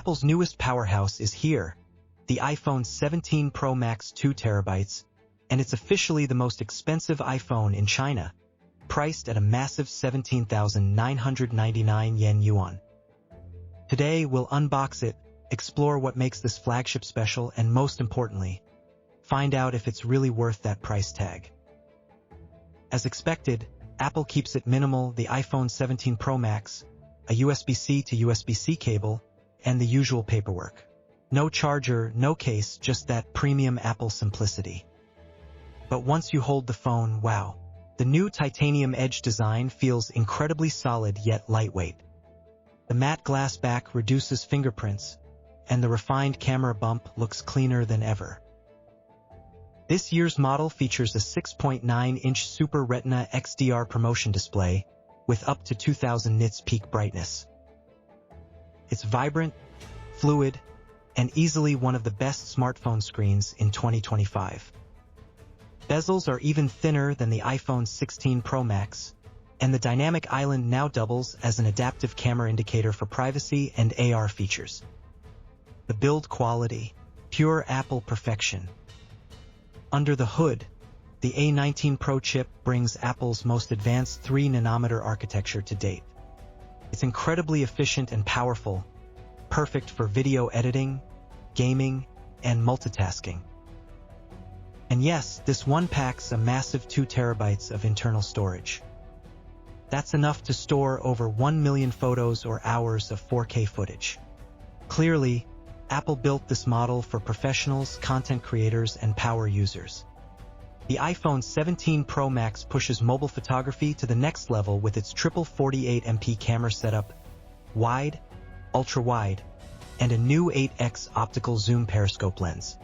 Apple's newest powerhouse is here, the iPhone 17 Pro Max 2TB, and it's officially the most expensive iPhone in China, priced at a massive 17,999 yuan. Today, we'll unbox it, explore what makes this flagship special, and most importantly, find out if it's really worth that price tag. As expected, Apple keeps it minimal: the iPhone 17 Pro Max, a USB-C to USB-C cable, and the usual paperwork. No charger, no case, just that premium Apple simplicity. But once you hold the phone, wow. The new titanium edge design feels incredibly solid yet lightweight. The matte glass back reduces fingerprints, and the refined camera bump looks cleaner than ever. This year's model features a 6.9-inch Super Retina XDR promotion display with up to 2000 nits peak brightness. It's vibrant, fluid, and easily one of the best smartphone screens in 2025. Bezels are even thinner than the iPhone 16 Pro Max, and the dynamic island now doubles as an adaptive camera indicator for privacy and AR features. The build quality, pure Apple perfection. Under the hood, the A19 Pro chip brings Apple's most advanced 3nm architecture to date. It's incredibly efficient and powerful, perfect for video editing, gaming, and multitasking. And yes, this one packs a massive 2 TB of internal storage. That's enough to store over 1 million photos or hours of 4K footage. Clearly, Apple built this model for professionals, content creators, and power users. The iPhone 17 Pro Max pushes mobile photography to the next level with its triple 48MP camera setup, wide, ultra-wide, and a new 8x optical zoom periscope lens.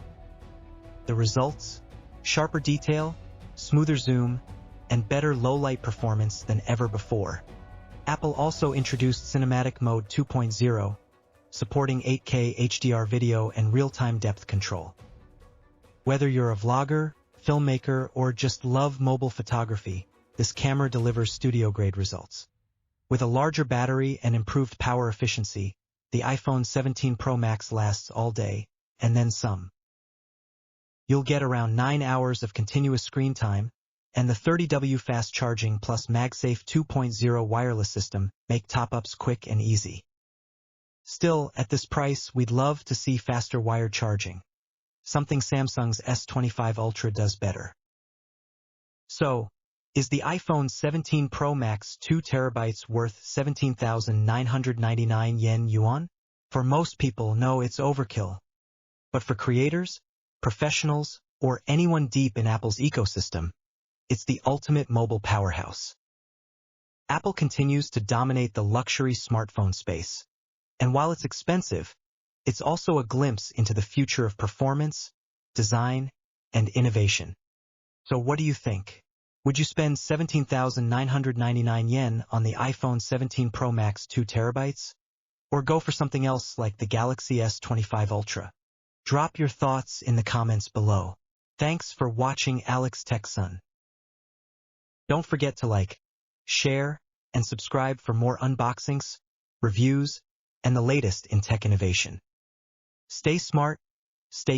The results? Sharper detail, smoother zoom, and better low-light performance than ever before. Apple also introduced Cinematic Mode 2.0, supporting 8K HDR video and real-time depth control. Whether you're a vlogger, filmmaker, or just love mobile photography, this camera delivers studio-grade results. With a larger battery and improved power efficiency, the iPhone 17 Pro Max lasts all day, and then some. You'll get around 9 hours of continuous screen time, and the 30W fast charging plus MagSafe 2.0 wireless system make top-ups quick and easy. Still, at this price, we'd love to see faster wired charging, something Samsung's S25 Ultra does better. So, is the iPhone 17 Pro Max 2 TB worth 17,999 yuan? For most people, no, it's overkill. But for creators, professionals, or anyone deep in Apple's ecosystem, it's the ultimate mobile powerhouse. Apple continues to dominate the luxury smartphone space. And while it's expensive, it's also a glimpse into the future of performance, design, and innovation. So what do you think? Would you spend 17,999 yen on the iPhone 17 Pro Max 2 TB? Or go for something else like the Galaxy S25 Ultra? Drop your thoughts in the comments below. Thanks for watching Techson. Don't forget to like, share, and subscribe for more unboxings, reviews, and the latest in tech innovation. Stay smart, stay